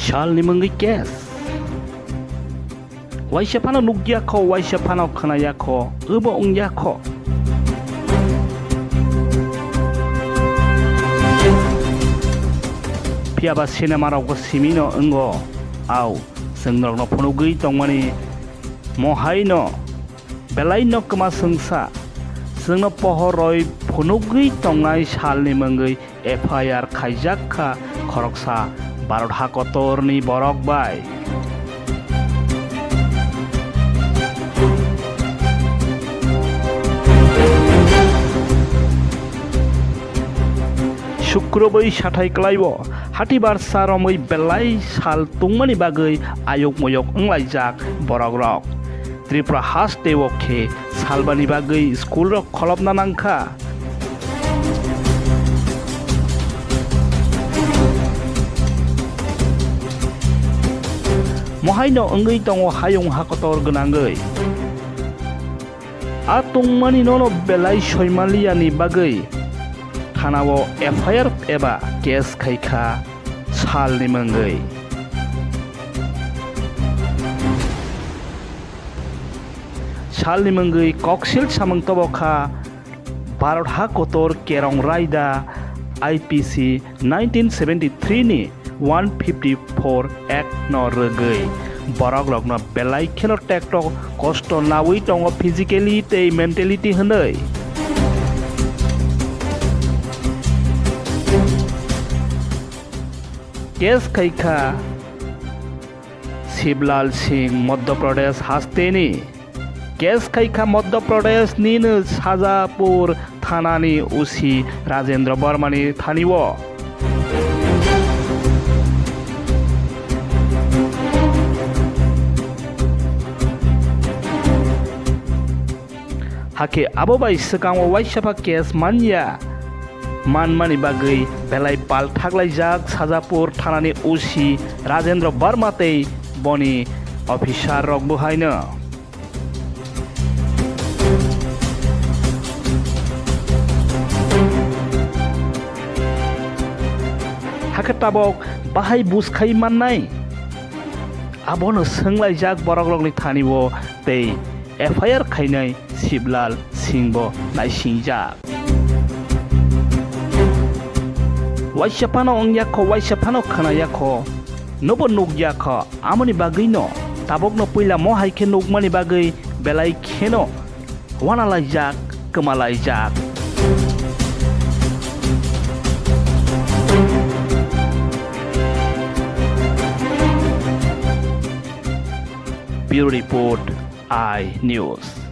Salni Mwngwi Fir Waisapano nugyako waisapano khanayako ubo ungyako phiyaba cinema rokgo simino ongo au swngrokno phunugwi tongmani mohaino belai nokma sungsa sungno pohoroi phunugwi tongnai Salni Mwngwi F.I.R khaijaka khoroksa Bharat hakotorni borok bai Shukrobai sathai klaibo hatibar saromoi belai sal tungmani bagwi ayok moyok onglaijak borok rok Tripura haste okhe salbani bagwi school rok kholopna nangkha Mohaino ongwi tongo hayong hakotor gonangwi A tungmani nono belai soimaliani bagwi Thanao F.I.R eba case khaikha Salni Mwngwi Salni Mwngwi koksil samung tobokha Bharat hakotor kerong raida IPC 1973 ni 154 Act no rogwi borok rokno belai kheno tektok kosto nawi tongo physically tei mentality honoi case khaikha Shiblal Singh Madhya Pradesh hasteni case khaikha Madhya Pradesh nin Sajapur thanani usi Rajendra Barmani thaniwo hake abobai swkang waisapa case manya manmani bagwi belai pal thaklaijak Sajapur thanani usi Rajendra Barma tei boni officer rok buhaino hake tabok bahai buskhai mannai abono songlaijak borok rokni thanibo tei F.I.R khainai Shiblal Singh bo naisingjak Waisapano ongyako waisapano khanayako nobo nugyako amoni bagwi no tabokno puila mohaikhe nugmani bagwi belai kheno wanalaijak kemalaijak Bureau Report I News